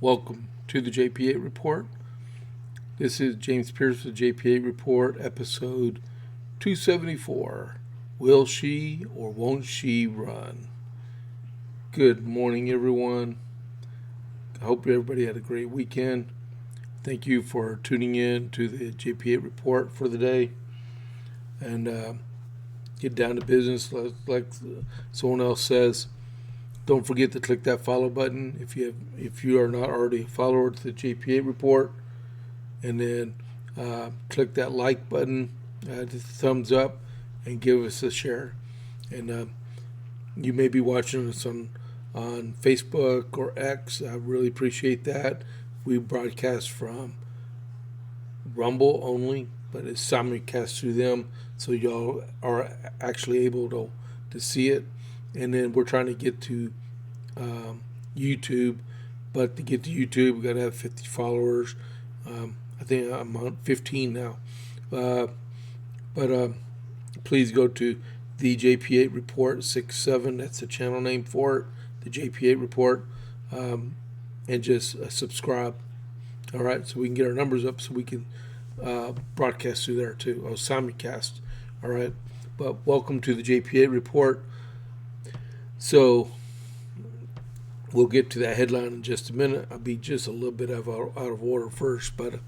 Welcome to the JP8 Report. This is James Pierce with JP8 Report, episode 274. Will she or won't she run? Good morning, everyone. I hope everybody had a great weekend. Thank you for tuning in to the JP8 Report for the day. And get down to business, like someone else says. Don't forget to click that follow button if you are not already a follower to the JP8 Report, and then click that like button, the thumbs up, and give us a share. And you may be watching us on Facebook or X. I really appreciate that. We broadcast from Rumble only, but it's simulcast through them, so y'all are actually able to see it. And then we're trying to get to YouTube, but to get to YouTube, we got to have 50 followers. I think I'm on 15 now. But please go to the JP8 Report 67. That's the channel name for it, the JP8 Report, and just subscribe. All right, so we can get our numbers up, so we can broadcast through there too. Simulcast. All right, but welcome to the JP8 Report. So we'll get to that headline in just a minute. I'll be just a little bit out of order first, but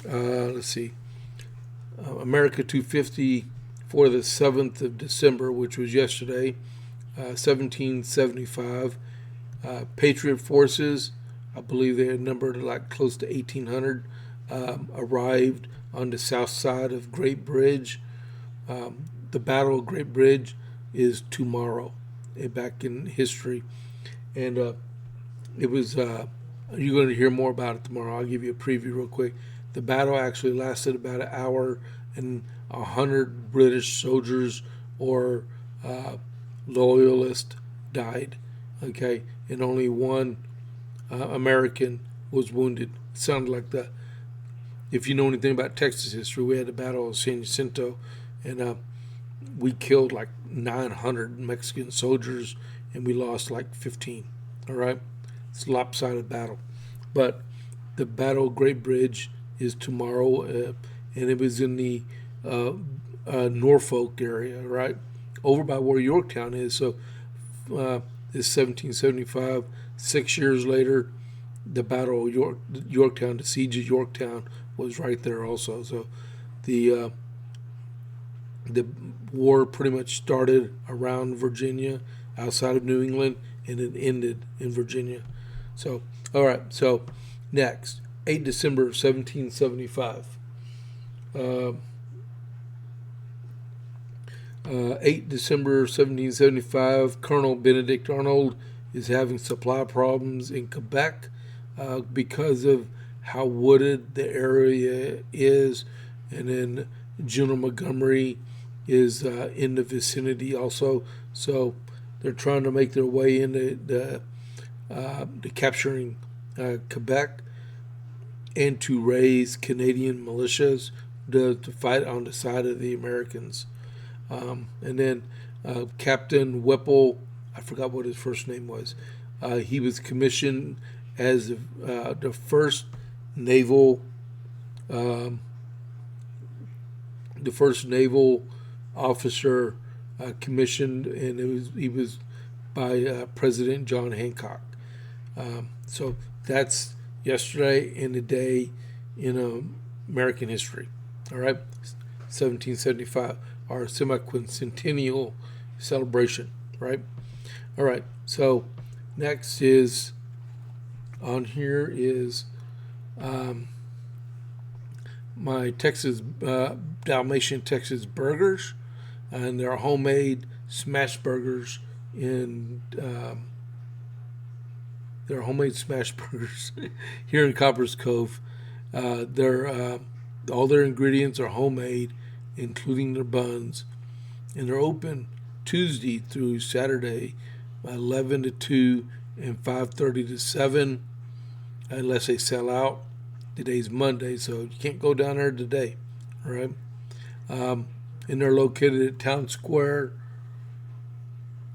let's see. America 250 for the 7th of December, which was yesterday, 1775. Patriot forces, I believe they had numbered like close to 1,800, arrived on the south side of Great Bridge. The Battle of Great Bridge is tomorrow, back in history. And it was, you're going to hear more about it tomorrow. I'll give you a preview real quick. The battle actually lasted about an hour, and 100 British soldiers or loyalists died. Okay, and only one American was wounded. It sounded like if you know anything about Texas history, we had the Battle of San Jacinto, and we killed like 900 Mexican soldiers, and we lost like 15. All right, it's a lopsided battle. But the Battle of Great Bridge is tomorrow, and it was in the Norfolk area, right, over by where Yorktown is. So it's 1775. 6 years later, the Battle of Yorktown, the siege of Yorktown, was right there also. So the war pretty much started around Virginia, outside of New England, and it ended in Virginia. So, all right, so next, 8 December 1775. 8 December 1775, Colonel Benedict Arnold is having supply problems in Quebec because of how wooded the area is, and then General Montgomery is in the vicinity also. So they're trying to make their way into the capturing Quebec, and to raise Canadian militias to fight on the side of the Americans. And then Captain Whipple, I forgot what his first name was. He was commissioned as the first naval officer commissioned, and he was by President John Hancock. So that's yesterday in the day in American history. All right, 1775, our semi-quincentennial celebration. Right. All right. So next is on here is my Texas Dalmatian Texas burgers, and they're homemade smash burgers they're homemade smash burgers here in Copper's Cove. They're all their ingredients are homemade, including their buns, and they're open Tuesday through Saturday, 11 to 2 and 5:30 to 7, unless they sell out. Today's Monday, so you can't go down there today. All right. And they're located at Town Square,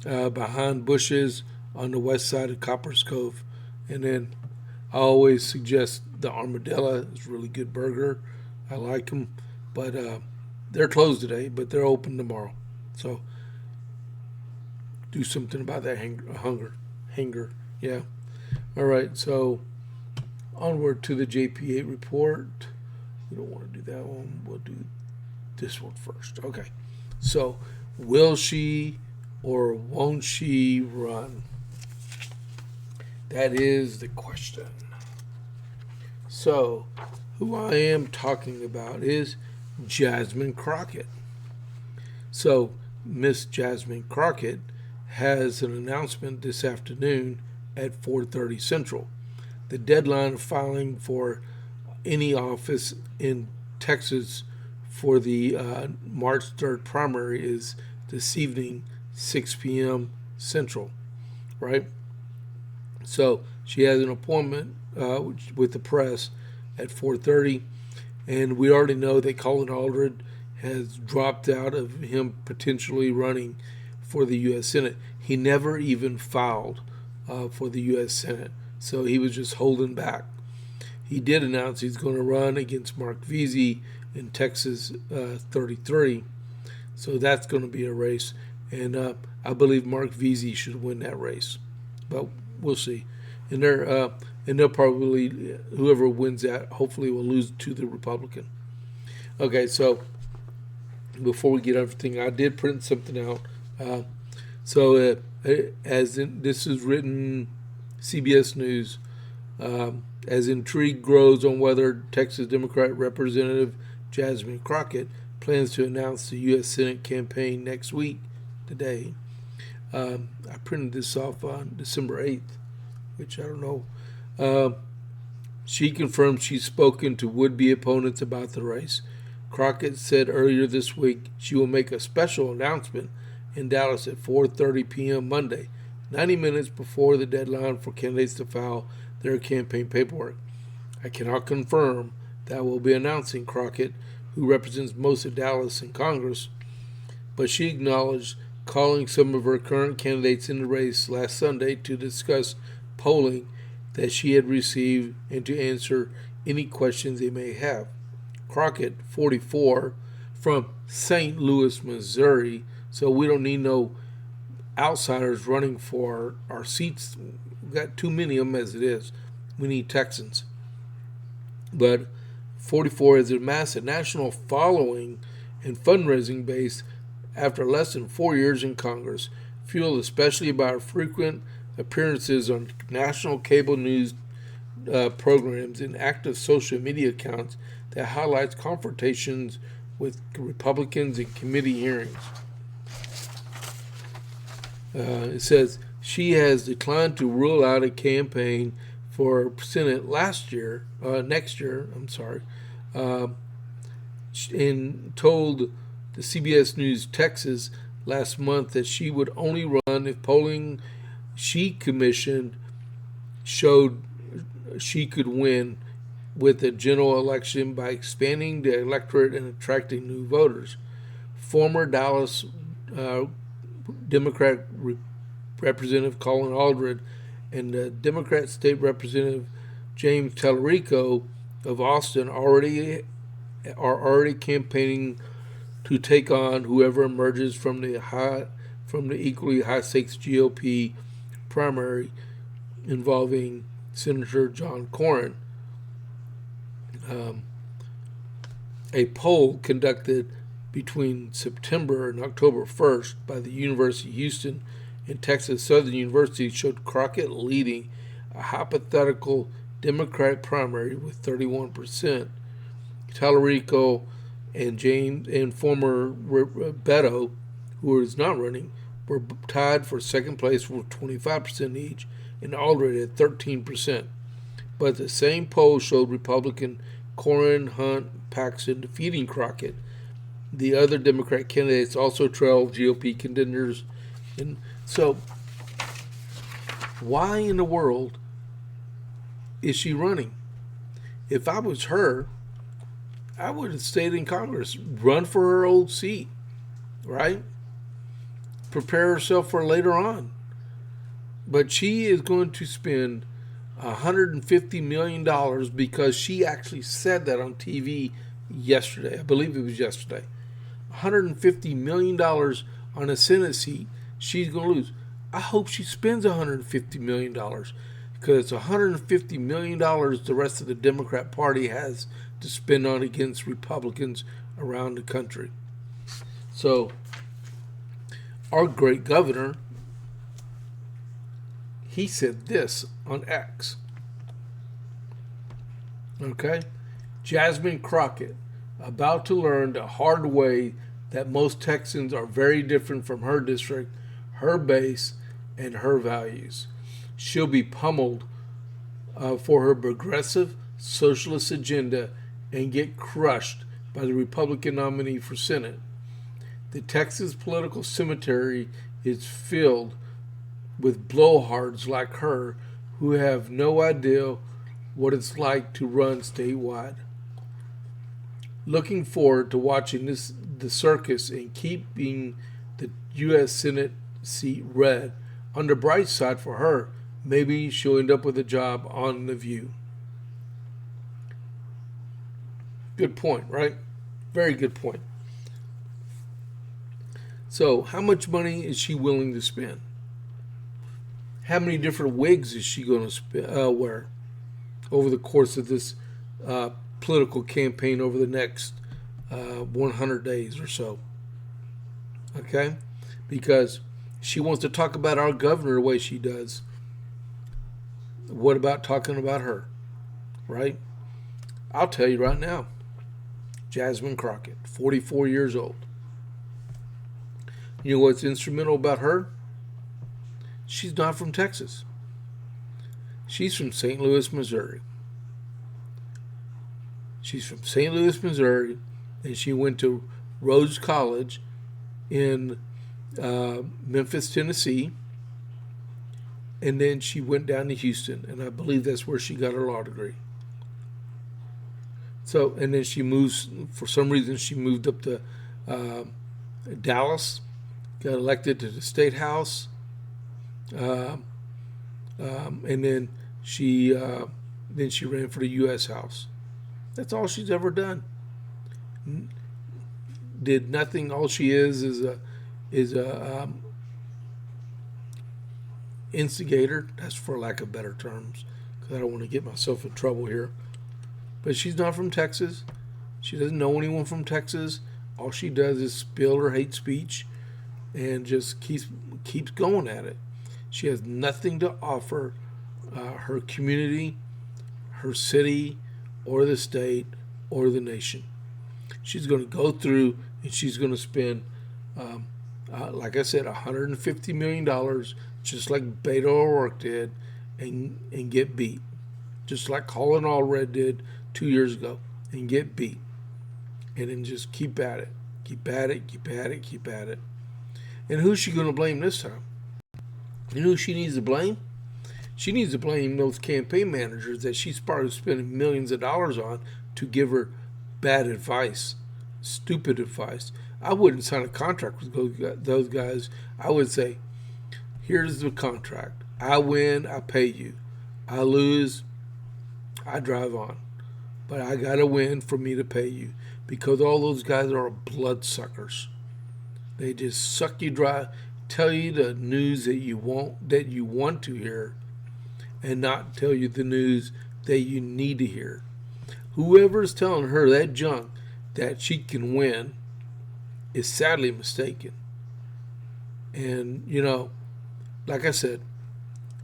behind bushes on the west side of Copper's Cove. And then I always suggest the Armadillo. It's a really good burger. I like them, but they're closed today, but they're open tomorrow. So do something about that hanger. Yeah. All right. So onward to the JP8 report. We don't want to do that one. We'll do this one first. Okay. So will she or won't she run? That is the question. So who I am talking about is Jasmine Crockett. So Miss Jasmine Crockett has an announcement this afternoon at 4:30 Central. The deadline of filing for any office in Texas for the March 3rd primary is this evening, 6 p.m. Central, right? So she has an appointment with the press at 4:30, and we already know that Colin Aldred has dropped out of him potentially running for the U.S. Senate. He never even filed for the U.S. Senate, so he was just holding back. He did announce he's going to run against Mark Veazey in Texas 33, so that's going to be a race, and I believe Mark Veazey should win that race, but we'll see. And they'll probably, whoever wins that, hopefully will lose to the Republican. Okay, so before we get everything, I did print something out. This is written CBS News. As intrigue grows on whether Texas Democrat Representative Jasmine Crockett plans to announce the U.S. Senate campaign next week, today. I printed this off on December 8th, which I don't know. She confirmed she's spoken to would-be opponents about the race. Crockett said earlier this week she will make a special announcement in Dallas at 4:30 p.m. Monday, 90 minutes before the deadline for candidates to file their campaign paperwork. I cannot confirm that we'll be announcing Crockett, who represents most of Dallas in Congress, but she acknowledged calling some of her current candidates in the race last Sunday to discuss polling that she had received and to answer any questions they may have. Crockett, 44, from St. Louis, Missouri, so we don't need no outsiders running for our seats. We've got too many of them as it is. We need Texans. But 44 has amassed a national following and fundraising base after less than 4 years in Congress, fueled especially by her frequent appearances on national cable news programs and active social media accounts that highlights confrontations with Republicans in committee hearings. It says she has declined to rule out a campaign for Senate next year, and told the CBS News Texas last month that she would only run if polling she commissioned showed she could win with a general election by expanding the electorate and attracting new voters. Former Dallas Democrat Representative Colin Aldred and Democrat State Representative James Tallarico of Austin are already campaigning to take on whoever emerges from the equally high stakes GOP primary involving Senator John Cornyn. A poll conducted between September and October 1st by the University of Houston and Texas Southern University showed Crockett leading a hypothetical Democratic primary with 31%. Tallarico and former Beto, who is not running, were tied for second place with 25% each, and Aldred at 13%. But the same poll showed Republican Cornyn, Hunt, Paxton defeating Crockett. The other Democrat candidates also trailed GOP contenders. And so, why in the world is she running? If I was her, I would have stayed in Congress, run for her old seat, right? Prepare herself for later on. But she is going to spend $150 million because she actually said that on TV yesterday. I believe it was yesterday. $150 million on a Senate seat she's going to lose. I hope she spends $150 million because it's $150 million the rest of the Democrat Party has to spend on against Republicans around the country. So our great governor, he said this on X. Okay? Jasmine Crockett, about to learn the hard way that most Texans are very different from her district, her base, and her values. She'll be pummeled for her progressive socialist agenda and get crushed by the Republican nominee for Senate. The Texas political cemetery is filled with blowhards like her who have no idea what it's like to run statewide. Looking forward to watching the circus and keeping the U.S. Senate seat red. On the bright side for her, maybe she'll end up with a job on The View. Good point, right? Very good point. So, how much money is she willing to spend? How many different wigs is she going to wear over the course of this political campaign over the next 100 days or so? Okay? Because she wants to talk about our governor the way she does. What about talking about her? Right? I'll tell you right now. Jasmine Crockett, 44 years old. You know what's instrumental about her? She's not from Texas. She's from St. Louis, Missouri. She's from St. Louis, Missouri, and she went to Rhodes College in Memphis, Tennessee, and then she went down to Houston, and I believe that's where she got her law degree. So, and then she moves, for some reason, she moved up to Dallas, got elected to the state house, and then she ran for the U.S. House. That's all she's ever done. Did nothing. All she is a instigator. That's for lack of better terms, because I don't want to get myself in trouble here. But she's not from Texas. She doesn't know anyone from Texas. All she does is spill her hate speech and just keeps going at it. She has nothing to offer her community, her city, or the state, or the nation. She's going to go through and she's going to spend, like I said, $150 million, just like Beto O'Rourke did, and get beat. Just like Colin Allred did 2 years ago, and get beat. And then just keep at it. Keep at it, keep at it, keep at it. And who's she going to blame this time? You know who she needs to blame? She needs to blame those campaign managers that she started spending millions of dollars on to give her bad advice, stupid advice. I wouldn't sign a contract with those guys. I would say, here's the contract. I win, I pay you. I lose, I drive on. But I got to win for me to pay you, because all those guys are bloodsuckers. They just suck you dry, tell you the news that you want to hear, and not tell you the news that you need to hear. Whoever's telling her that junk that she can win is sadly mistaken. And, you know, like I said,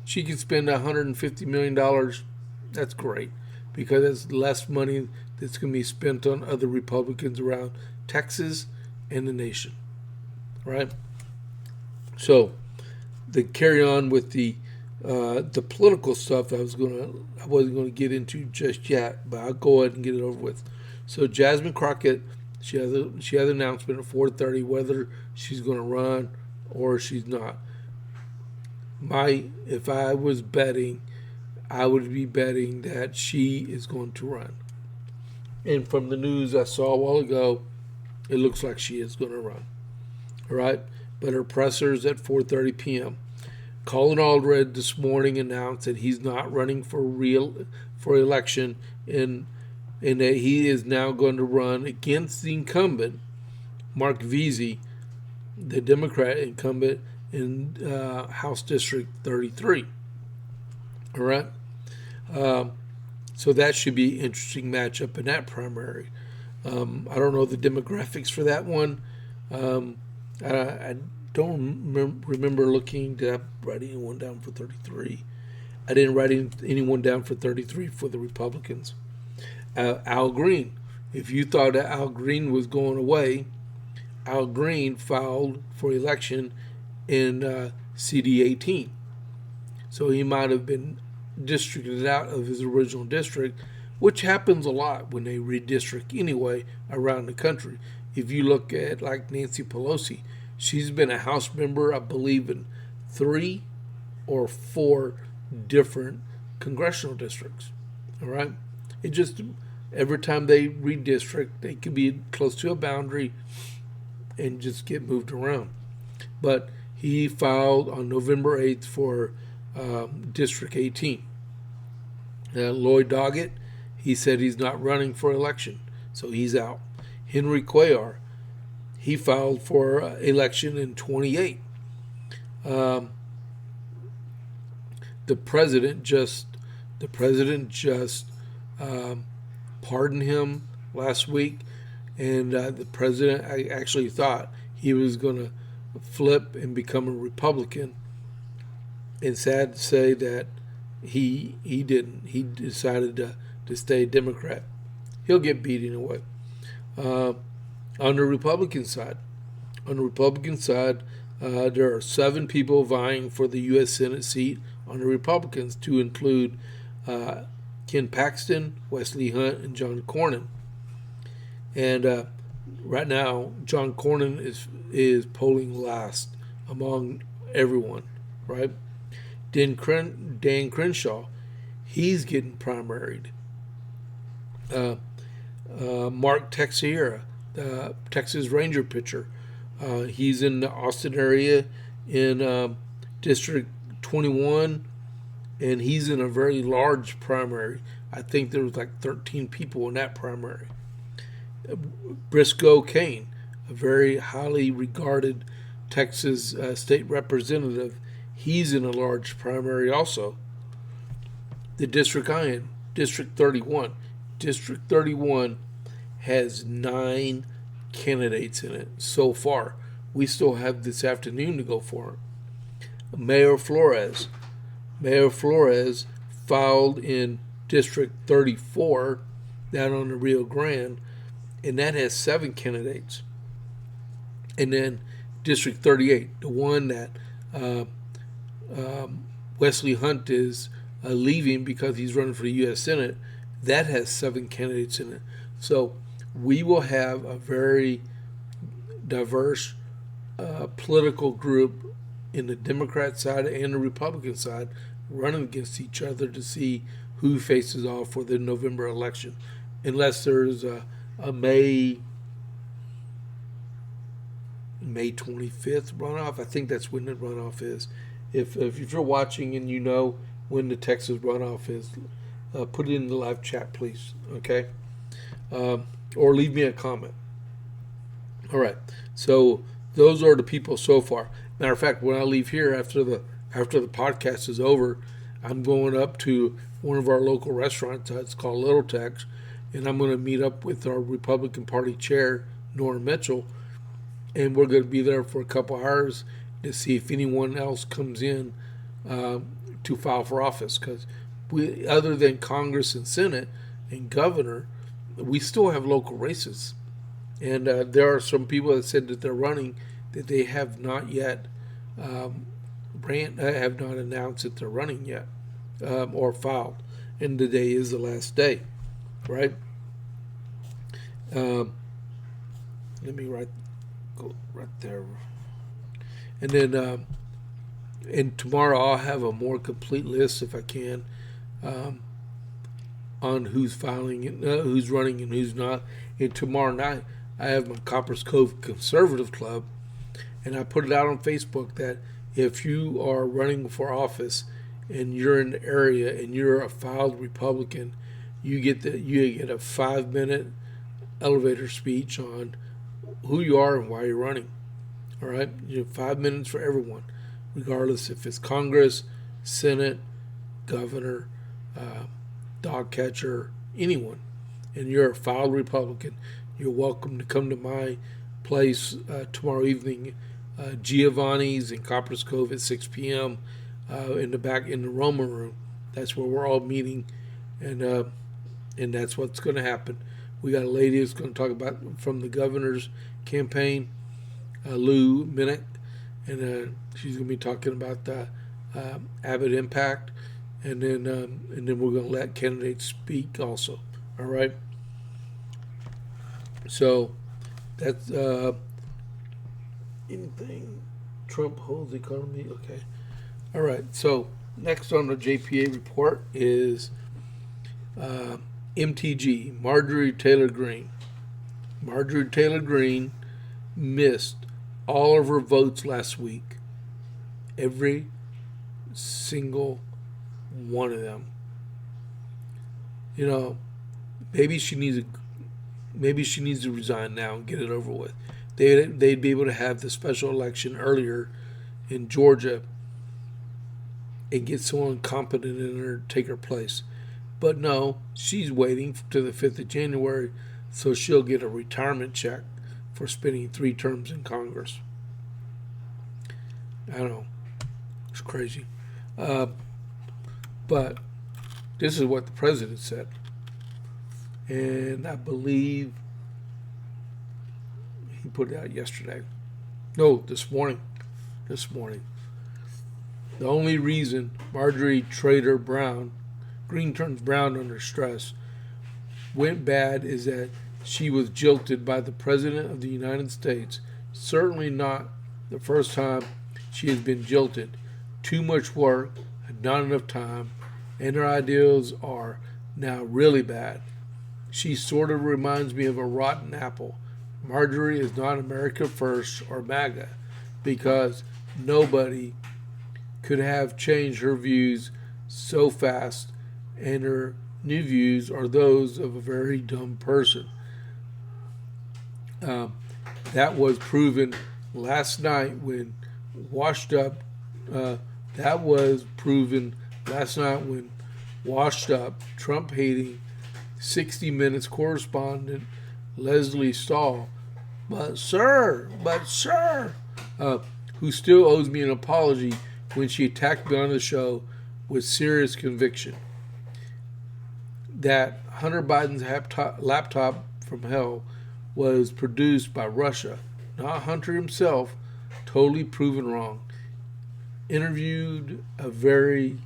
she can spend $150 million. That's great, because that's less money that's going to be spent on other Republicans around Texas and the nation. Right? So, to carry on with the political stuff, I wasn't going to get into just yet, but I'll go ahead and get it over with. So Jasmine Crockett, she had an announcement at 4:30 whether she's going to run or she's not. If I was betting, I would be betting that she is going to run. And from the news I saw a while ago, it looks like she is going to run. All right, but her presser's at 4:30 p.m. Colin Aldred this morning announced that he's not running for election, and that he is now going to run against the incumbent, Mark Veazey, the Democrat incumbent in House District 33. All right. So that should be an interesting matchup in that primary. I don't know the demographics for that one. I don't remember looking. Did I write anyone down for 33? I didn't write anyone down for 33 for the Republicans. Al Green. If you thought that Al Green was going away, Al Green filed for election in CD18. So he might have been districted out of his original district, which happens a lot when they redistrict anyway around the country. If you look at like Nancy Pelosi, she's been a House member, I believe, in 3 or 4 different congressional districts. All right? It just, every time they redistrict, they could be close to a boundary and just get moved around. But he filed on November 8th for District 18. Lloyd Doggett, he said he's not running for election, so he's out. Henry Cuellar, he filed for election in 28. The president just pardoned him last week, and the president actually thought he was going to flip and become a Republican. And sad to say that he didn't. He decided to stay a Democrat. He'll get beat anyway. On the Republican side, there are 7 people vying for the U.S. Senate seat on the Republicans, to include Ken Paxton, Wesley Hunt, and John Cornyn. And right now, John Cornyn is polling last among everyone, right? Dan Crenshaw, he's getting primaried. Mark Teixeira, the Texas Ranger pitcher, he's in the Austin area in District 21, and he's in a very large primary. I think there was like 13 people in that primary. Briscoe Kane, a very highly regarded Texas state representative, he's in a large primary also. The district I am, District 31. District 31 has 9 candidates in it so far. We still have this afternoon to go for it. Mayor Flores filed in District 34 down on the Rio Grande, and that has 7 candidates. And then District 38, the one that Wesley Hunt is leaving because he's running for the U.S. Senate, that has 7 candidates in it. So we will have a very diverse political group in the Democrat side and the Republican side running against each other to see who faces off for the November election. Unless there's a May 25th runoff. I think that's when the runoff is. If you're watching and you know when the Texas runoff is, put it in the live chat, please. Okay, or leave me a comment. All right. So those are the people so far. Matter of fact, when I leave here after the podcast is over, I'm going up to one of our local restaurants. It's called Little Tex, and I'm going to meet up with our Republican Party chair, Nora Mitchell, and we're going to be there for a couple hours to see if anyone else comes in to file for office. Because we, other than Congress and Senate and governor, we still have local races. And there are some people that said that they're running that they have not yet have not announced that they're running yet or filed. And today is the last day, right? Let me go right there. And then and tomorrow I'll have a more complete list, if I can, on who's filing, who's running and who's not. And tomorrow night I have my Coppers Cove Conservative Club, and I put it out on Facebook that if you are running for office and you're in the area and you're a filed Republican, you get a 5-minute elevator speech on who you are and why you're running. All right, you have 5 minutes for everyone, regardless if it's Congress, Senate, governor, dog catcher, anyone, and you're a filed Republican. You're welcome to come to my place tomorrow evening, Giovanni's in Copper's Cove at 6 p.m. In the Roma room. That's where we're all meeting, and that's what's going to happen. We got a lady who's going to talk about from the governor's campaign, Lou Minnick, and she's going to be talking about the Abbott impact, and then we're going to let candidates speak also. All right. So that's anything. Trump holds the economy. Okay. All right. So next on the JP8 report is MTG, Marjorie Taylor Greene. Marjorie Taylor Greene missed all of her votes last week. Every single one of them. You know, maybe she needs to resign now and get it over with. They'd be able to have the special election earlier in Georgia and get someone competent in her to take her place. But no, she's waiting to the 5th of January so she'll get a retirement check for spending 3 terms in Congress. I don't know. It's crazy. But this is what the president said. And I believe he put it out yesterday. No, this morning. The only reason Marjorie Taylor Greene turns brown under stress, went bad is that she was jilted by the President of the United States. Certainly not the first time she has been jilted. Too much work, not enough time, and her ideals are now really bad. She sort of reminds me of a rotten apple. Marjorie is not America First or MAGA because nobody could have changed her views so fast, and her new views are those of a very dumb person. That was proven last night when washed up Trump-hating 60 Minutes correspondent Leslie Stahl, but sir, who still owes me an apology when she attacked me on the show with serious conviction, that Hunter Biden's laptop from hell was produced by Russia, not Hunter himself, totally proven wrong. Interviewed a very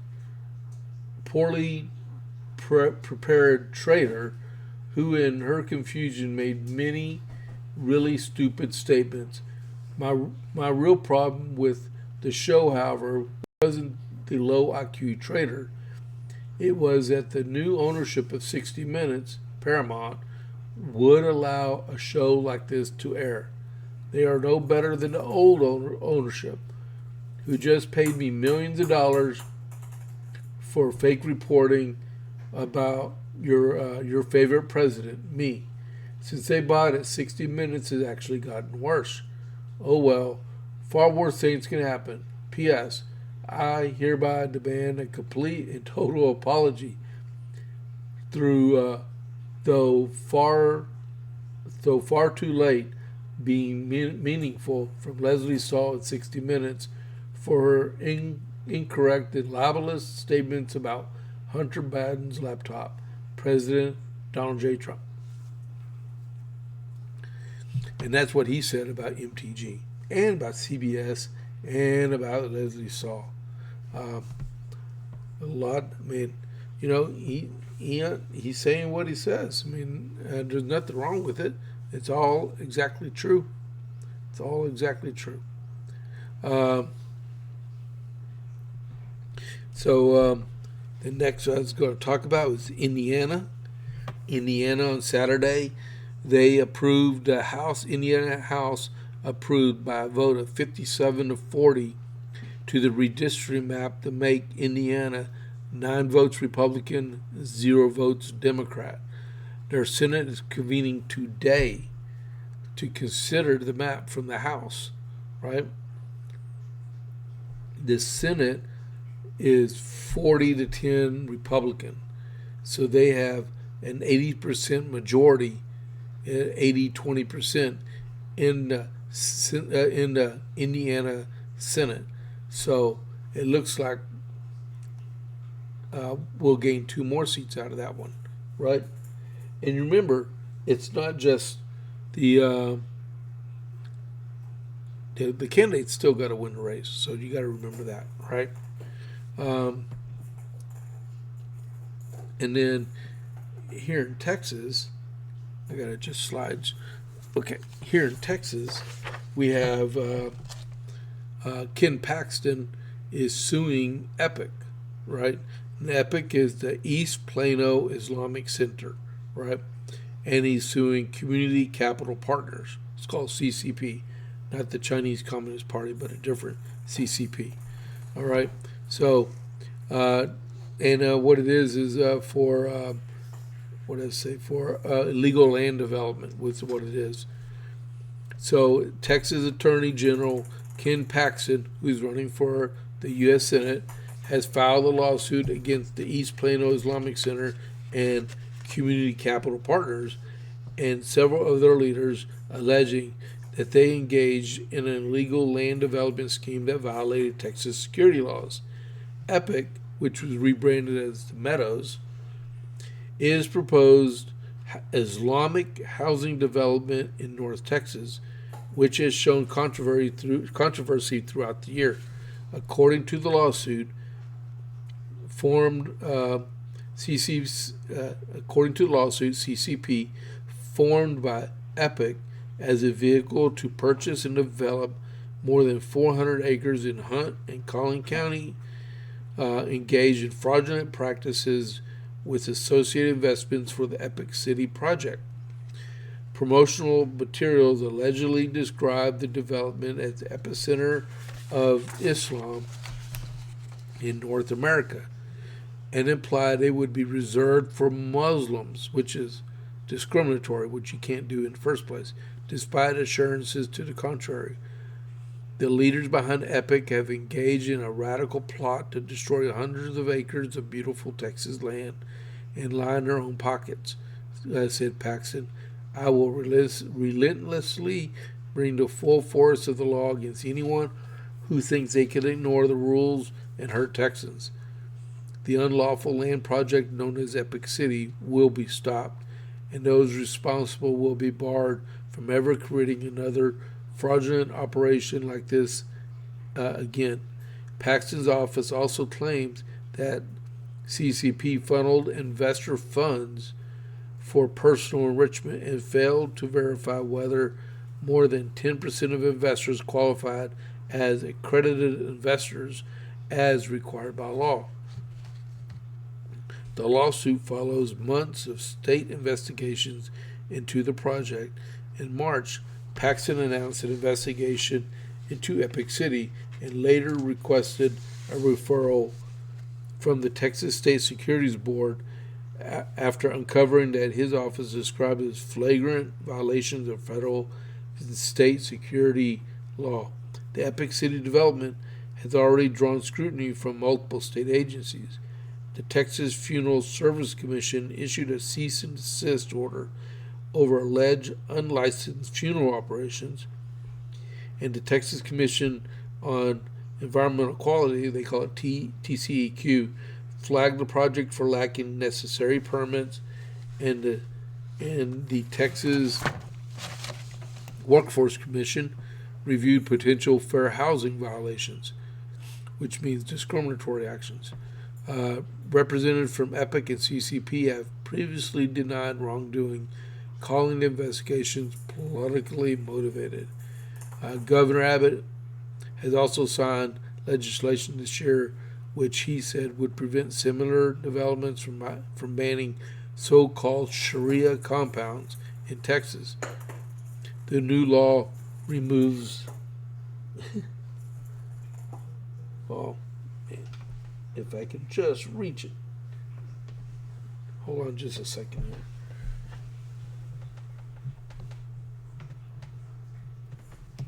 poorly prepared traitor who in her confusion made many really stupid statements. My real problem with the show, however, wasn't the low IQ traitor. It was that the new ownership of 60 Minutes, Paramount, would allow a show like this to air. They are no better than the old ownership, who just paid me millions of dollars for fake reporting about your favorite president, me. Since they bought it, 60 Minutes has actually gotten worse. Oh well, far worse things can happen. P.S. I hereby demand a complete and total apology though far too late, being meaningful from Leslie Stahl at 60 Minutes for her incorrect and libelous statements about Hunter Biden's laptop, President Donald J. Trump. And that's what he said about MTG and about CBS and about Leslie Stahl. A lot. I mean, you know, he's saying what he says. I mean, there's nothing wrong with it. It's all exactly true. It's all exactly true. So the next I was going to talk about was Indiana. Indiana on Saturday, they approved Indiana House approved by a vote of 57 to 40 to the redistricting map to make Indiana 9 votes Republican, 0 votes Democrat. Their Senate is convening today to consider the map from the House, right? The Senate is 40-10 Republican. So they have an 80% majority, 80-20% in the Indiana Senate. So it looks like we'll gain 2 more seats out of that one, right? And remember, it's not just the candidates still got to win the race, so you got to remember that, right? And then here in Texas, I got to just slides. Okay, here in Texas, we have Ken Paxton is suing Epic, right? And Epic is the East Plano Islamic Center, right? And he's suing Community Capital Partners. It's called CCP, not the Chinese Communist Party, but a different CCP. All right. So, what it is for what did I say? For illegal land development, was what it is. So, Texas Attorney General Ken Paxton, who's running for the U.S. Senate, has filed a lawsuit against the East Plano Islamic Center and Community Capital Partners and several of their leaders, alleging that they engaged in an illegal land development scheme that violated Texas security laws. Epic, which was rebranded as the Meadows, is proposed Islamic housing development in North Texas, which has shown controversy throughout the year. According to the lawsuit, CCP formed by Epic as a vehicle to purchase and develop more than 400 acres in Hunt and Collin County, engaged in fraudulent practices with associated investments for the Epic City project. Promotional materials allegedly described the development as the epicenter of Islam in North America and implied it would be reserved for Muslims, which is discriminatory, which you can't do in the first place, despite assurances to the contrary. The leaders behind Epic have engaged in a radical plot to destroy hundreds of acres of beautiful Texas land and line their own pockets, said Paxton. I will relentlessly bring the full force of the law against anyone who thinks they can ignore the rules and hurt Texans. The unlawful land project known as Epic City will be stopped, and those responsible will be barred from ever creating another fraudulent operation like this again. Paxton's office also claims that CCP funneled investor funds for personal enrichment and failed to verify whether more than 10% of investors qualified as accredited investors as required by law. The lawsuit follows months of state investigations into the project. In March, Paxton announced an investigation into Epic City and later requested a referral from the Texas State Securities Board after uncovering that his office described as flagrant violations of federal and state security law. The Epic City development has already drawn scrutiny from multiple state agencies. The Texas Funeral Service Commission issued a cease and desist order over alleged unlicensed funeral operations, and the Texas Commission on Environmental Quality, they call it TCEQ, flagged the project for lacking necessary permits, and the Texas Workforce Commission reviewed potential fair housing violations, which means discriminatory actions. Representatives from Epic and CCP have previously denied wrongdoing, calling the investigations politically motivated. Governor Abbott has also signed legislation this year which he said would prevent similar developments from banning so-called Sharia compounds in Texas. The new law removes Oh, man, if I could just reach it. Hold on just a second here.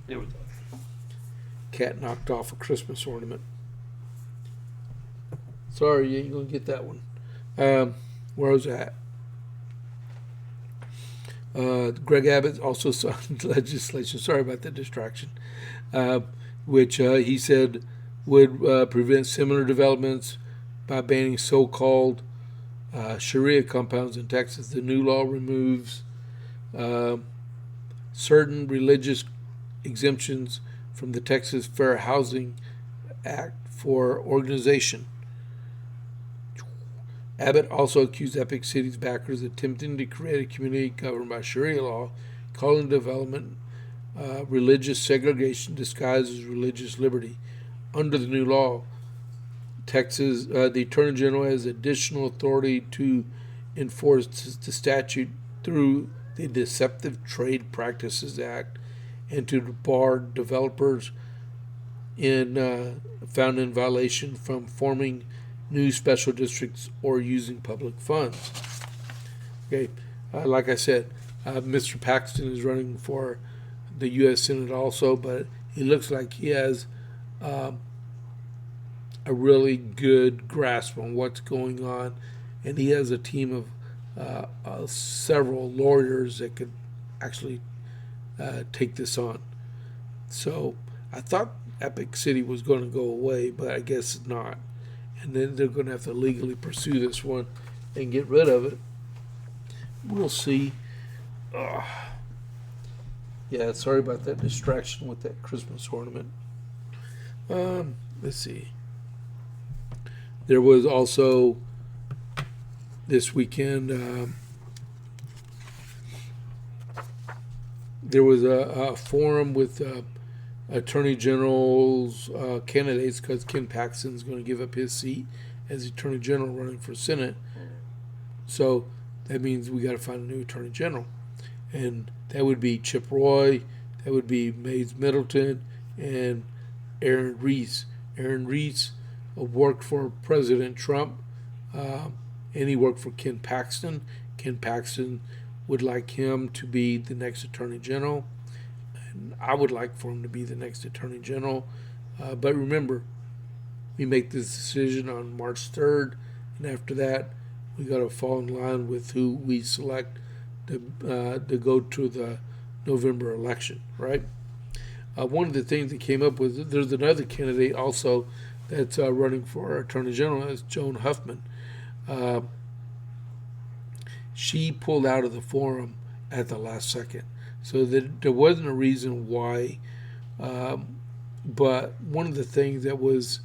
There we go. Cat knocked off a Christmas ornament. Sorry, you ain't gonna get that one. Where was I at? Greg Abbott also signed legislation. Sorry about that distraction. Which he said would prevent similar developments by banning so-called Sharia compounds in Texas. The new law removes certain religious exemptions from the Texas Fair Housing Act for organization. Abbott also accused Epic City's backers of attempting to create a community governed by Sharia law, calling development religious segregation disguised as religious liberty. Under the new law, Texas, the Attorney General has additional authority to enforce the statute through the Deceptive Trade Practices Act and to bar developers found in violation from forming new special districts or using public funds. Okay, like I said, Mr. Paxton is running for the U.S. Senate also, but it looks like he has a really good grasp on what's going on, and he has a team of several lawyers that could actually take this on. So I thought Epic City was going to go away, but I guess not. And then they're going to have to legally pursue this one and get rid of it. We'll see. Yeah, sorry about that distraction with that Christmas ornament. Let's see. There was also this weekend, there was a forum with Attorney General's candidates, because Ken Paxton's going to give up his seat as Attorney General running for Senate. So that means we got to find a new Attorney General. And that would be Chip Roy, that would be Mays Middleton, and Aaron Reese. Aaron Reese worked for President Trump, and he worked for Ken Paxton. Ken Paxton would like him to be the next Attorney General. And I would like for him to be the next Attorney General. But remember, we make this decision on March 3rd, and after that, we got to fall in line with who we select to go to the November election, right? One of the things that came up with, there's another candidate also that's running for Attorney General, is Joan Huffman. She pulled out of the forum at the last second. So that there wasn't a reason why, but one of the things that was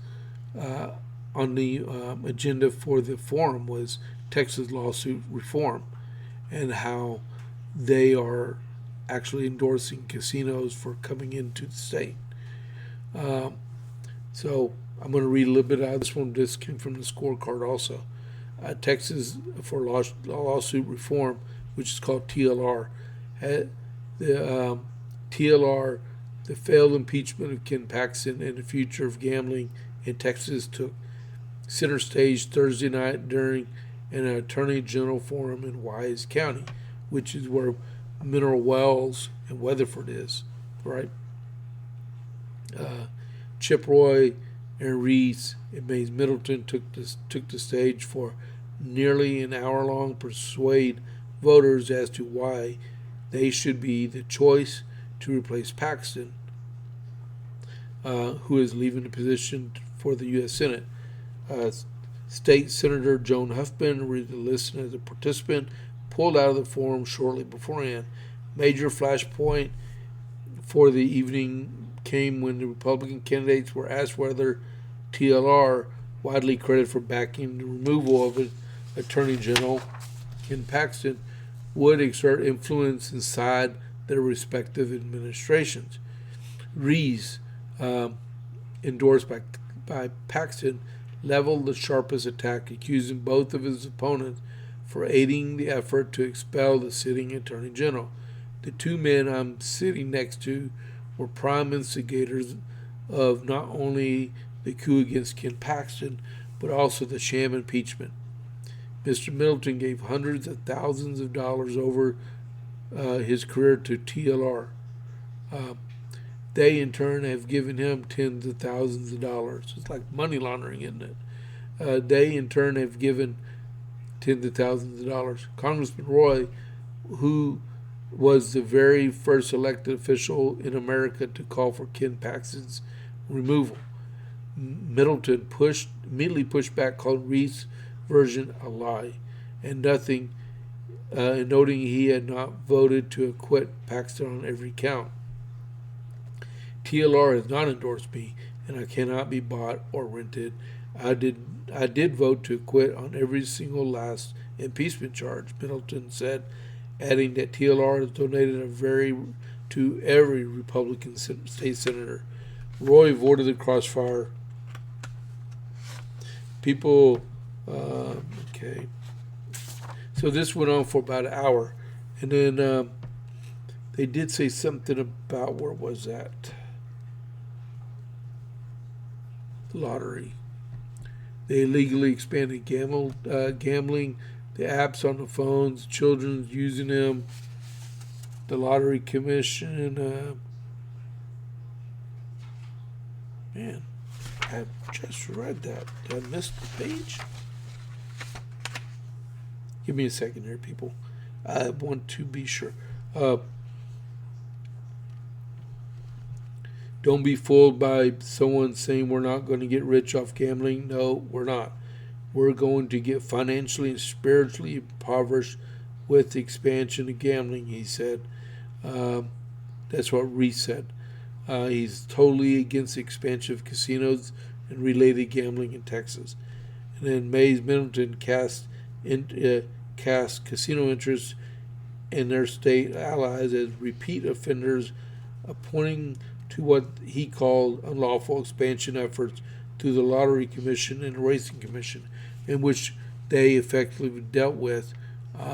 on the agenda for the forum was Texas lawsuit reform and how they are actually endorsing casinos for coming into the state. So I'm going to read a little bit out of this one. This came from the scorecard also. Texas for lawsuit reform, which is called TLR. The TLR, the failed impeachment of Ken Paxton and the future of gambling in Texas, took center stage Thursday night during an Attorney General forum in Wise County, which is where Mineral Wells and Weatherford is, right? Chip Roy and Reese and Mays Middleton took the stage for nearly an hour-long persuade voters as to why they should be the choice to replace Paxton, who is leaving the position for the U.S. Senate. State Senator Joan Huffman, listed as a participant, pulled out of the forum shortly beforehand. Major flashpoint for the evening came when the Republican candidates were asked whether TLR, widely credited for backing the removal of Attorney General Ken Paxton, would exert influence inside their respective administrations. Reese, endorsed by Paxton, leveled the sharpest attack, accusing both of his opponents for aiding the effort to expel the sitting Attorney General. The two men I'm sitting next to were prime instigators of not only the coup against Ken Paxton, but also the sham impeachment. Mr. Middleton gave hundreds of thousands of dollars over his career to TLR. They, in turn, have given him tens of thousands of dollars. It's like money laundering, isn't it? They, in turn, have given tens of thousands of dollars. Congressman Roy, who was the very first elected official in America to call for Ken Paxton's removal. Middleton immediately pushed back, called Reed's version a lie, and noting he had not voted to acquit Paxton on every count. TLR has not endorsed me, and I cannot be bought or rented. I did vote to acquit on every single last impeachment charge, Middleton said, adding that TLR has donated to every Republican state senator. Roy avoided the crossfire. People, okay. So this went on for about an hour, and then they did say something about, where was that? Lottery. They illegally expanded gambling, the apps on the phones, children's using them, the Lottery Commission. Man, I just read that. Did I miss the page? Give me a second here, people. I want to be sure. Don't be fooled by someone saying we're not going to get rich off gambling. No, we're not. We're going to get financially and spiritually impoverished with the expansion of gambling, he said. That's what Reese said. He's totally against the expansion of casinos and related gambling in Texas. And then Mays Middleton cast casino interests in their state allies as repeat offenders, pointing to what he called unlawful expansion efforts through the Lottery Commission and the Racing Commission, in which they effectively dealt with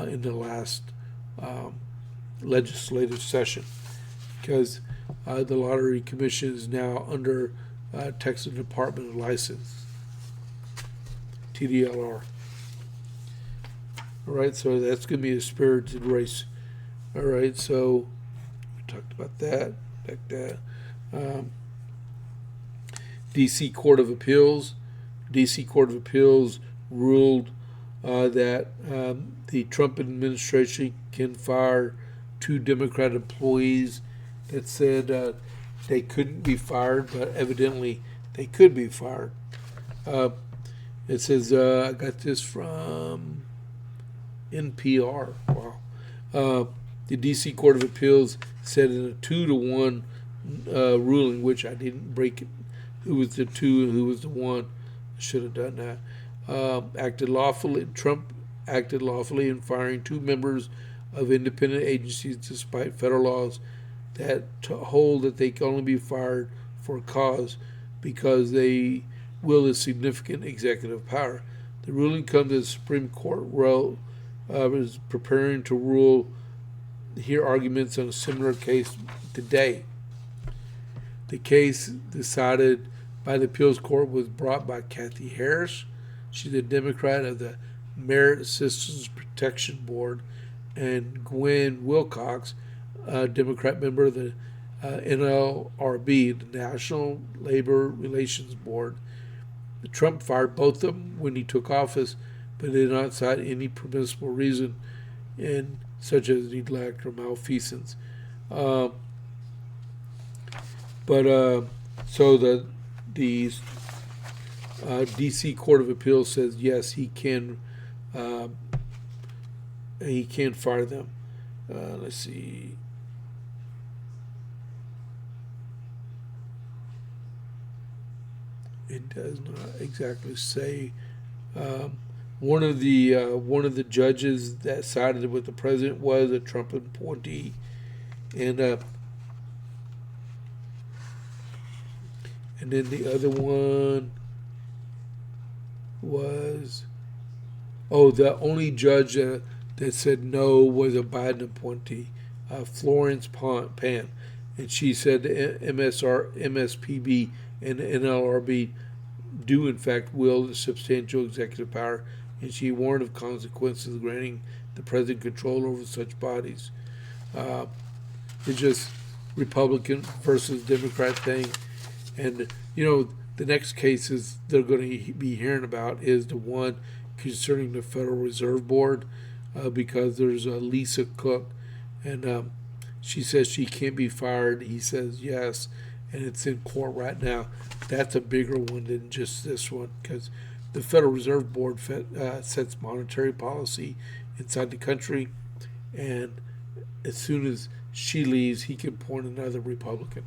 in the last legislative session, because the Lottery Commission is now under Texas Department of License, TDLR. All right, so that's going to be a spirited race. All right, so we talked about that, like that. D.C. Court of Appeals ruled that the Trump administration can fire 2 Democrat employees that said they couldn't be fired, but evidently they could be fired. It says, I got this from NPR. Wow. The D.C. Court of Appeals said in a 2-1 ruling, which I didn't break it, who was the 2 and who was the 1. I should have done that. Trump acted lawfully in firing 2 members of independent agencies despite federal laws that hold that they can only be fired for a cause because they wield a significant executive power. The ruling comes as the Supreme Court is preparing to hear arguments on a similar case today. The case decided by the appeals court was brought by Kathy Harris. She's a Democrat of the Merit Systems Protection Board, and Gwen Wilcox, a Democrat member of the NLRB, the National Labor Relations Board. Trump fired both of them when he took office, but did not cite any permissible reason, such as neglect or malfeasance. So the D.C. Court of Appeals says yes, he can fire them. Let's see. It does not exactly say. One of the judges that sided with the president was a Trump appointee, and then the other one was, the only judge that said no was a Biden appointee, Florence Pan, and she said the MSPB and NLRB do in fact wield a substantial executive power, and she warned of consequences of granting the president control over such bodies. It's just Republican versus Democrat thing. And, the next cases they're going to be hearing about is the one concerning the Federal Reserve Board, because there's Lisa Cook, and she says she can't be fired. He says yes, and it's in court right now. That's a bigger one than just this one, because the Federal Reserve Board sets monetary policy inside the country, and as soon as she leaves, he can appoint another Republican.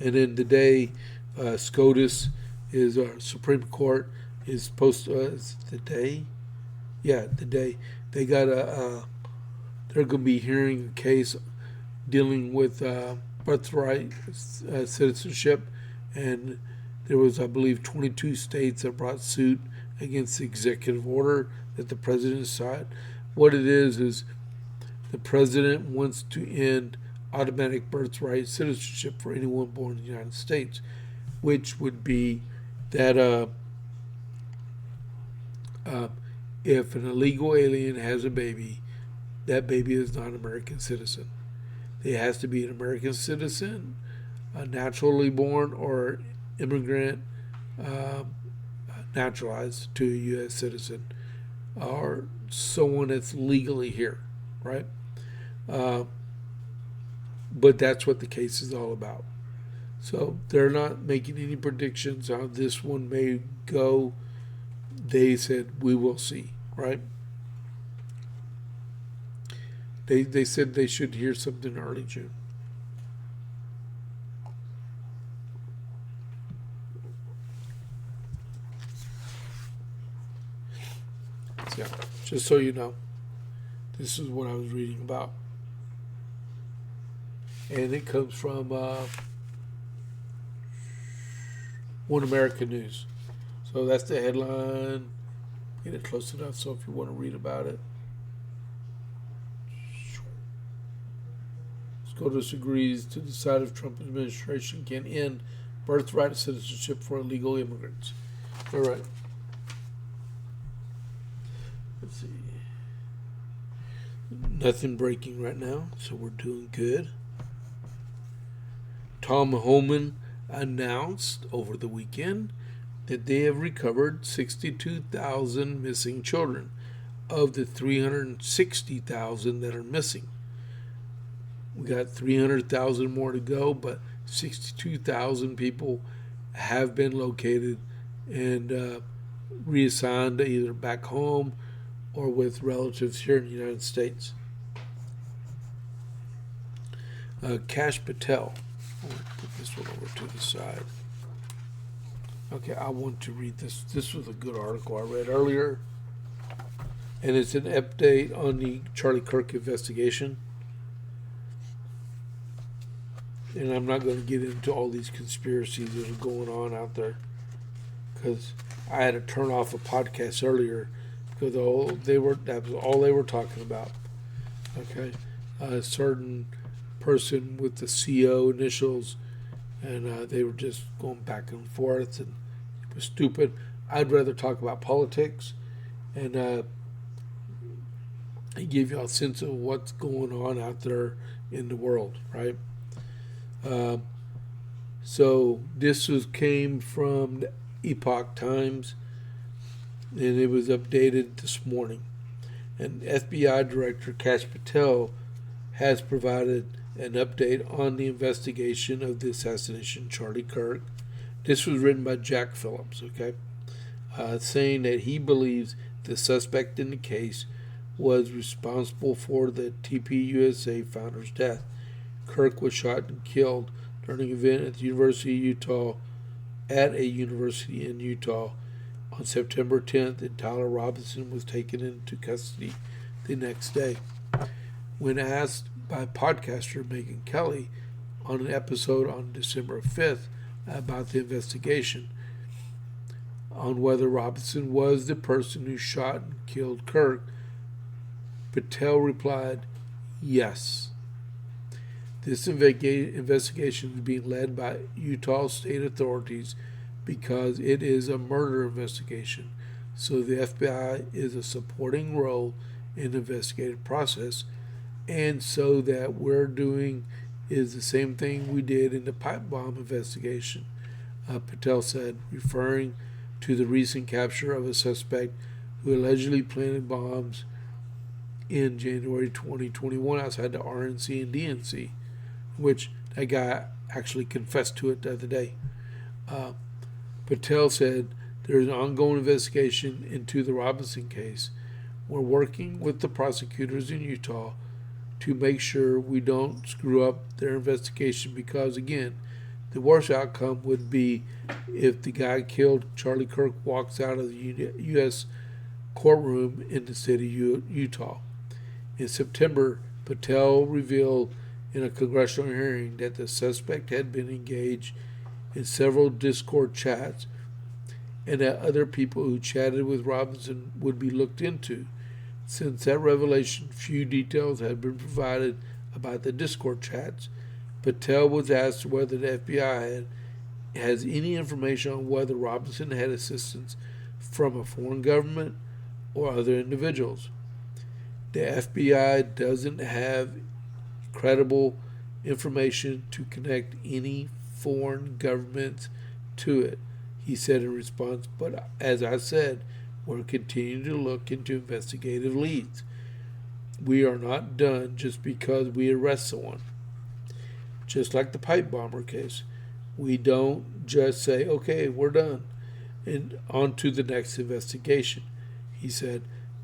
And then today, SCOTUS is our Supreme Court is supposed to. Is the day? Yeah, the day they got they're going to be hearing a case dealing with birthright citizenship, and there was, I believe, 22 states that brought suit against the executive order that the president signed. What it is the president wants to end automatic birthright citizenship for anyone born in the United States, which would be that if an illegal alien has a baby, that baby is not an American citizen. It has to be an American citizen, a naturally born, or immigrant, naturalized to a U.S. citizen, or someone that's legally here, right? But that's what the case is all about. So they're not making any predictions on how this one may go. They said we will see, right? They said they should hear something early June. So, just so you know, this is what I was reading about. And it comes from One American News. So that's the headline. Get it close enough so if you want to read about it. SCOTUS agrees to decide if Trump administration can end birthright citizenship for illegal immigrants. All right. Let's see. Nothing breaking right now, so we're doing good. Tom Homan announced over the weekend that they have recovered 62,000 missing children of the 360,000 that are missing. We got 300,000 more to go, but 62,000 people have been located and reassigned either back home or with relatives here in the United States. Kash Patel. I'll put this one over to the side. Okay, I want to read this. This was a good article I read earlier, and it's an update on the Charlie Kirk investigation. And I'm not going to get into all these conspiracies that are going on out there, because I had to turn off a podcast earlier because that was all they were talking about. Okay, a certain person with the CO initials, and they were just going back and forth, and it was stupid. I'd rather talk about politics and give you a sense of what's going on out there in the world, right? So this came from the Epoch Times, and it was updated this morning. And FBI Director Kash Patel has provided an update on the investigation of the assassination of Charlie Kirk. This was written by Jack Phillips, okay? Saying that he believes the suspect in the case was responsible for the TPUSA founder's death. Kirk was shot and killed during an event at the University of Utah, at a university in Utah on September 10th, and Tyler Robinson was taken into custody the next day. When asked by podcaster Megyn Kelly on an episode on December 5th about the investigation on whether Robinson was the person who shot and killed Kirk, Patel replied, "Yes." This investigation is being led by Utah state authorities because it is a murder investigation. So the FBI is a supporting role in the investigative process, and so that we're doing is the same thing we did in the pipe bomb investigation, Patel said, referring to the recent capture of a suspect who allegedly planted bombs in January 2021 outside the RNC and DNC, which that guy actually confessed to it the other day. Patel said there is an ongoing investigation into the Robinson case. We're working with the prosecutors in Utah to make sure we don't screw up their investigation because, again, the worst outcome would be if the guy killed Charlie Kirk walks out of the U.S. courtroom in the state of Utah. In September, Patel revealed in a congressional hearing that the suspect had been engaged in several Discord chats and that other people who chatted with Robinson would be looked into. Since that revelation, few details had been provided about the Discord chats. Patel was asked whether the FBI has any information on whether Robinson had assistance from a foreign government or other individuals. The FBI doesn't have credible information to connect any foreign governments to it, he said in response. But as I said, we're continuing to look into investigative leads. We are not done just because we arrest someone. Just like the pipe bomber case, we don't just say, okay, we're done, and on to the next investigation. He said,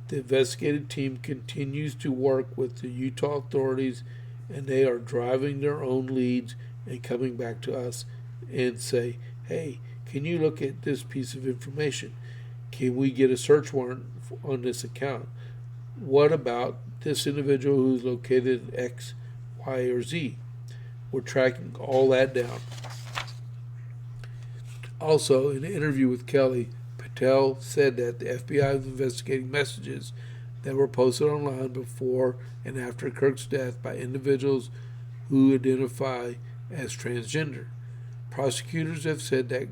the investigative team continues to work with the Utah authorities, and they are driving their own leads and coming back to us and say, hey, can you look at this piece of information? Can we get a search warrant on this account? What about this individual who's located in X, Y, or Z? We're tracking all that down. Also, in an interview with Kelly, Patel said that the FBI was investigating messages that were posted online before and after Kirk's death by individuals who identify as transgender. Prosecutors have said that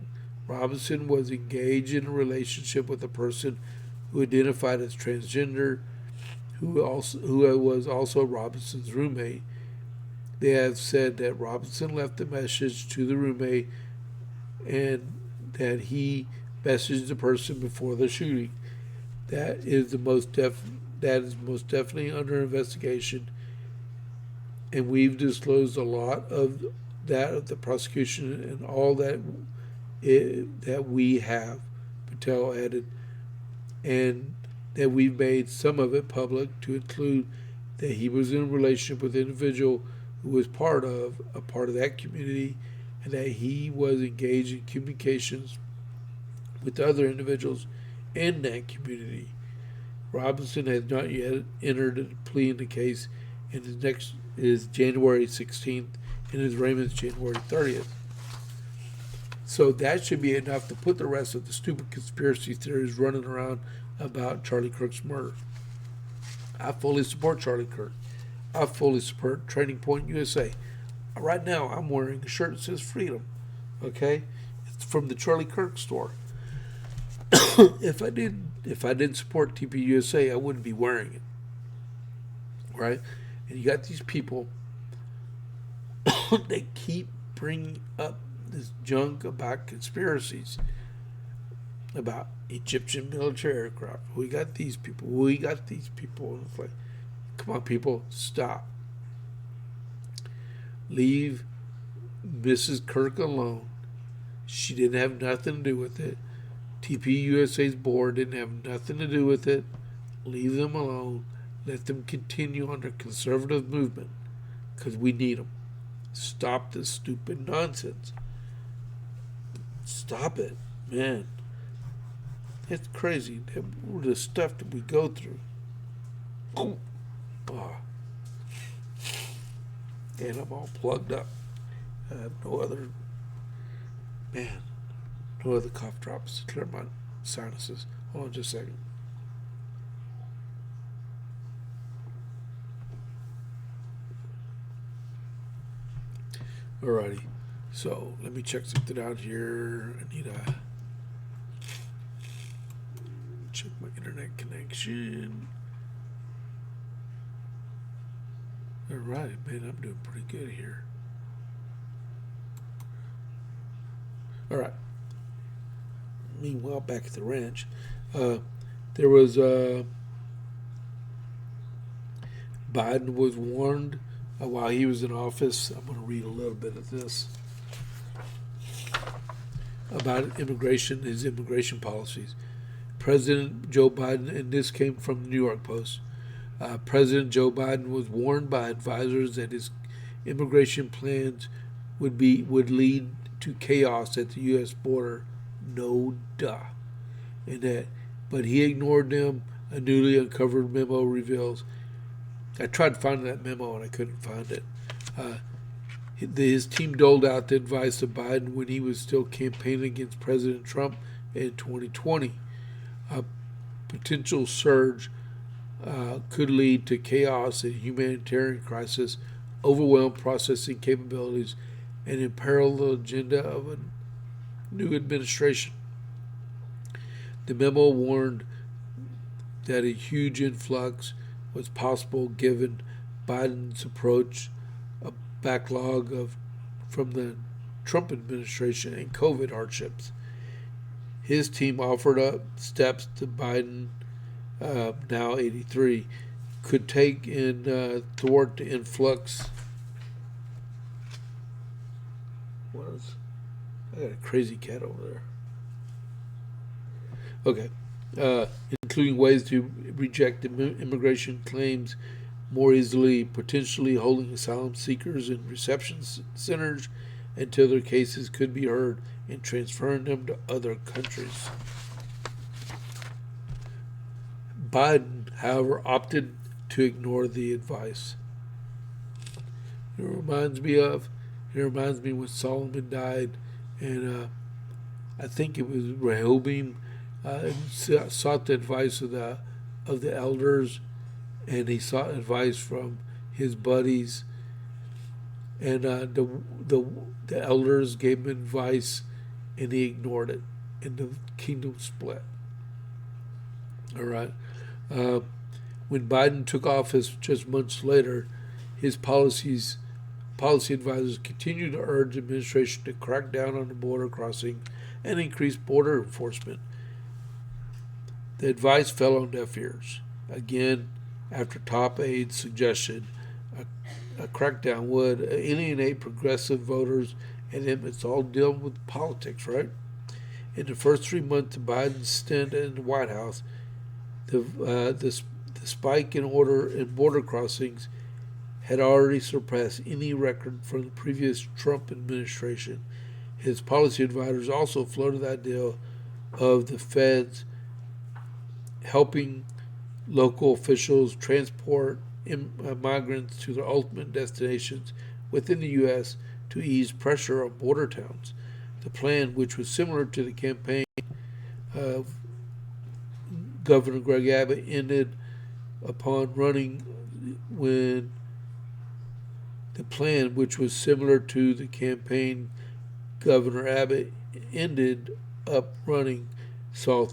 Robinson was engaged in a relationship with a person who identified as transgender, who was also Robinson's roommate. They have said that Robinson left a message to the roommate and that he messaged the person before the shooting. That is most definitely under investigation, and we've disclosed a lot of that of the prosecution and all that we have, Patel added, and that we've made some of it public to include that he was in a relationship with an individual who was part of that community, and that he was engaged in communications with other individuals in that community. Robinson has not yet entered a plea in the case, and his next is January 16th, and his arraignment is January 30th. So that should be enough to put the rest of the stupid conspiracy theories running around about Charlie Kirk's murder. I fully support Charlie Kirk. I fully support Training Point USA. Right now, I'm wearing a shirt that says freedom. Okay? It's from the Charlie Kirk store. If I didn't support TP USA, I wouldn't be wearing it. Right? And you got these people, they keep bringing up this junk about conspiracies, about Egyptian military aircraft. We got these people. And it's like, come on, people, stop. Leave Mrs. Kirk alone. She didn't have nothing to do with it. TPUSA's board didn't have nothing to do with it. Leave them alone. Let them continue on their conservative movement, because we need them. Stop this stupid nonsense. Stop it, man. It's crazy, the stuff that we go through. Oh. And I'm all plugged up. I have no other cough drops to clear my sinuses. Hold on just a second. Alrighty. So let me check something out here. I need to check my internet connection. Alright, man, I'm doing pretty good here. Alright. Meanwhile, back at the ranch, there was Biden was warned while he was in office. I'm going to read a little bit of this about immigration, his immigration policies. President Joe Biden, and this came from the New York Post. President Joe Biden was warned by advisors that his immigration plans would lead to chaos at the U.S. border. No duh. But he ignored them. A newly uncovered memo reveals. I tried to find that memo and I couldn't find it. His team doled out the advice to Biden when he was still campaigning against President Trump in 2020. A potential surge could lead to chaos and humanitarian crisis, overwhelm processing capabilities, and imperil the agenda of a new administration. The memo warned that a huge influx was possible given Biden's approach, a backlog from the Trump administration, and COVID hardships. His team offered up steps to Biden, now 83, could take in thwart the influx. I got a crazy cat over there. Okay. Including ways to reject immigration claims more easily, potentially holding asylum seekers in reception centers until their cases could be heard, and transferring them to other countries. Biden, however, opted to ignore the advice. It reminds me when Solomon died, and I think it was Rehoboam sought the advice of the elders, and he sought advice from his buddies, and the elders gave him advice, and he ignored it, and the kingdom split. All right. When Biden took office just months later, his policy advisors continued to urge the administration to crack down on the border crossing and increase border enforcement. The advice fell on deaf ears. Again, after top aides' suggestion, a crackdown would alienate progressive voters, and it's all dealing with politics, right? In the first 3 months of Biden's stint in the White House, the spike in border crossings had already surpassed any record from the previous Trump administration. His policy advisors also floated the idea of the feds helping local officials transport migrants to their ultimate destinations within the U.S. to ease pressure on border towns. The plan, which was similar to the campaign of Governor Greg Abbott, ended upon running when the plan, which was similar to the campaign Governor Abbott ended up running, saw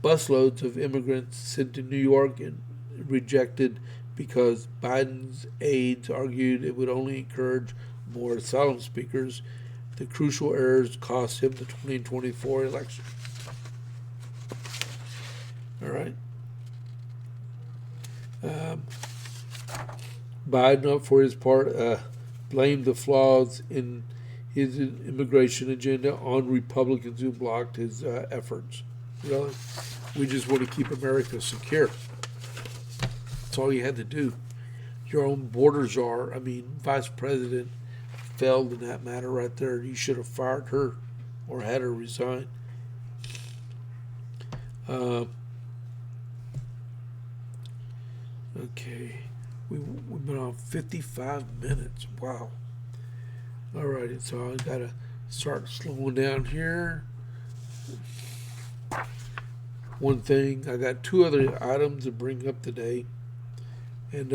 busloads of immigrants sent to New York and rejected because Biden's aides argued it would only encourage more asylum seekers. The crucial errors cost him the 2024 election. All right. Biden, for his part, blamed the flaws in his immigration agenda on Republicans who blocked his efforts. Really? We just want to keep America secure. That's all you had to do. Your own border czar, Vice President, failed in that matter right there. You should have fired her or had her resign. Okay. We've been on 55 minutes. Wow. All right, so I got to start slowing down here. One thing, I got two other items to bring up today. And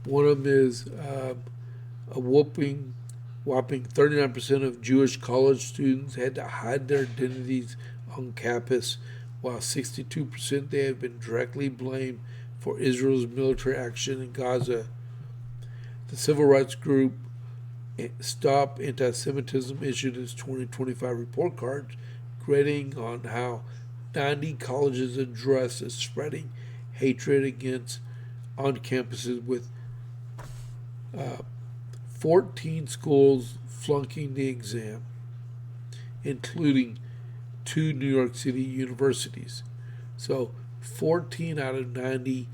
one of them is A whopping 39% of Jewish college students had to hide their identities on campus, while 62% they have been directly blamed for Israel's military action in Gaza. The civil rights group Stop Anti-Semitism issued its 2025 report card, grading on how 90 colleges address the spreading hatred against on campuses, with 14 schools flunking the exam, including 2 New York City universities. So 14 out of 90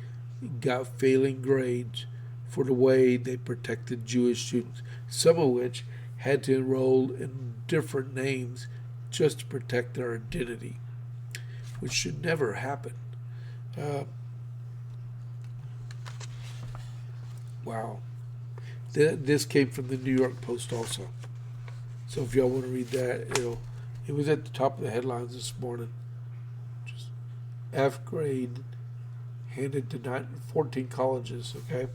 got failing grades for the way they protected Jewish students, some of which had to enroll in different names just to protect their identity, which should never happen. Wow. This came from the New York Post also. So if y'all want to read that, it was at the top of the headlines this morning. Just F grade handed to 14 colleges, okay?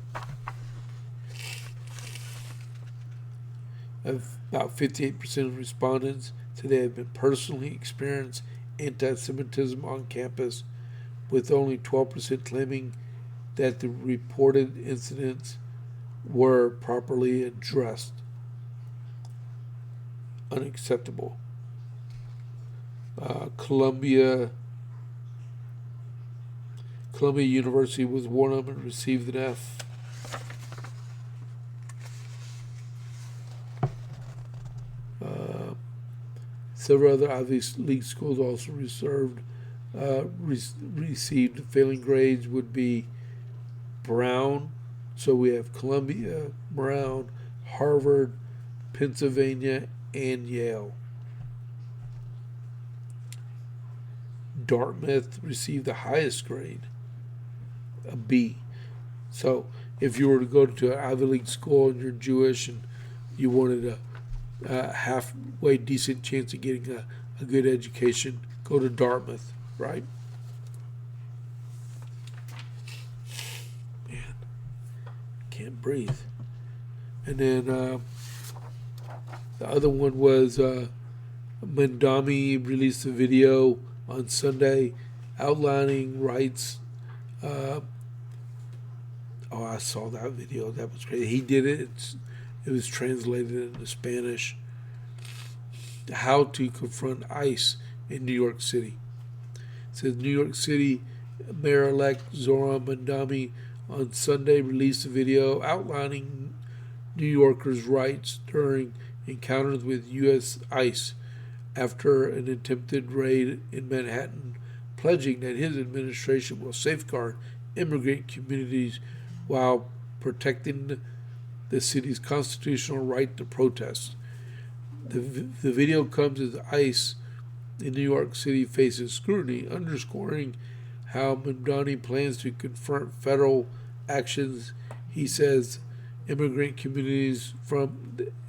About 58% of respondents said they have been personally experienced anti-Semitism on campus, with only 12% claiming that the reported incidents were properly addressed. Unacceptable. Columbia University was one of them and received an F. Several other Ivy League schools also received failing grades. Would be Brown. So we have Columbia, Brown, Harvard, Pennsylvania, and Yale. Dartmouth received the highest grade, a B. So if you were to go to an Ivy League school and you're Jewish and you wanted a halfway decent chance of getting a good education, go to Dartmouth, right? Man, can't breathe. And then the other one was Mandami released a video on Sunday outlining rights. I saw that video. That was great. He did it. It was translated into Spanish. How to confront ICE in New York City. It says New York City Mayor-elect Zohran Mandami on Sunday released a video outlining New Yorkers' rights during encounters with U.S. ICE after an attempted raid in Manhattan, pledging that his administration will safeguard immigrant communities while protecting the city's constitutional right to protest. The video comes as ICE in New York City faces scrutiny, underscoring how Mamdani plans to confront federal actions. He says immigrant communities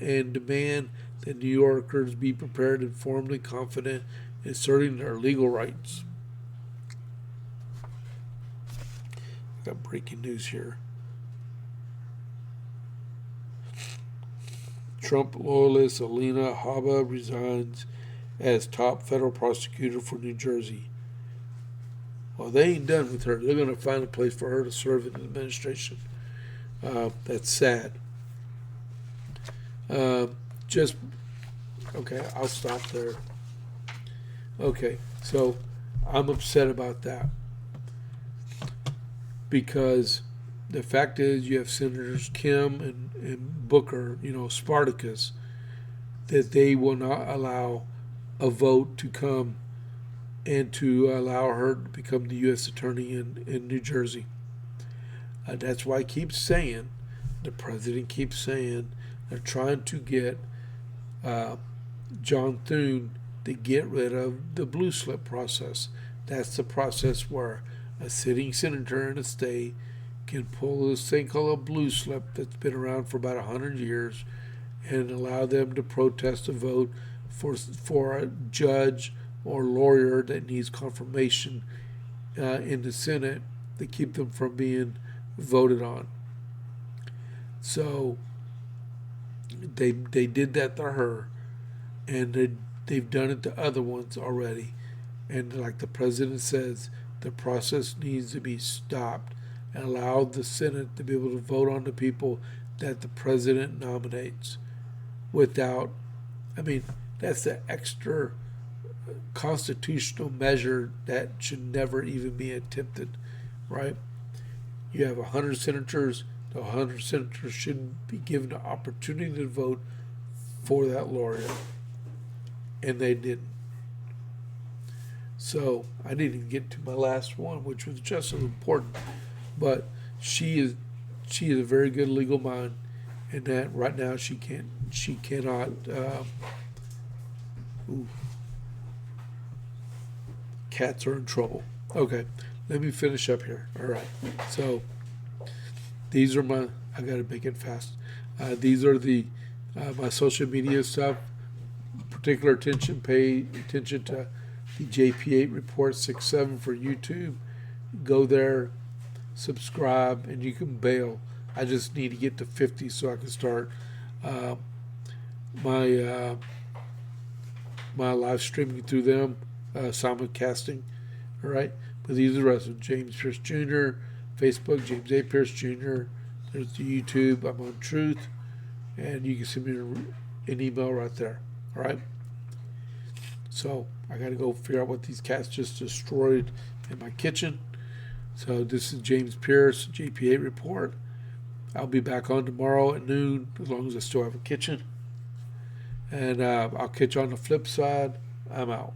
and demand that New Yorkers be prepared, informed, and confident in asserting their legal rights. I got breaking news here. Trump loyalist Alina Habba resigns as top federal prosecutor for New Jersey. Well, they ain't done with her. They're going to find a place for her to serve in the administration. That's sad. Okay, I'll stop there. Okay, so I'm upset about that because the fact is you have Senators Kim and Booker, Spartacus, that they will not allow a vote to come and to allow her to become the U.S. Attorney in New Jersey. That's why I keep saying, the president keeps saying, they're trying to get John Thune to get rid of the blue slip process. That's the process where a sitting senator in a state can pull this thing called a blue slip that's been around for about 100 years and allow them to protest a vote for a judge or lawyer that needs confirmation in the Senate to keep them from being voted on. So They did that to her, and they've done it to other ones already. And like the president says, the process needs to be stopped and allow the Senate to be able to vote on the people that the president nominates without, I mean, that's the extra constitutional measure that should never even be attempted, right? You have 100 senators. The 100 senators should be given the opportunity to vote for that lawyer, and they didn't. So I didn't even get to my last one, which was just as important. But she is a very good legal mind, and that right now she cannot. Cats are in trouble. Okay, let me finish up here. All right, so these are my. I gotta make it fast. These are the my social media stuff. Particular attention, pay attention to the JP8 Report 67 for YouTube. Go there, subscribe, and you can bail. I just need to get to 50 so I can start my my live streaming through them, simulcasting. All right, but these are the rest of James Pierce Jr., Facebook, James A. Pierce Jr. There's the YouTube. I'm on Truth, and you can send me an email right there. All right. So I got to go figure out what these cats just destroyed in my kitchen. So this is James Pierce, JP8 Report. I'll be back on tomorrow at noon as long as I still have a kitchen. And I'll catch you on the flip side. I'm out.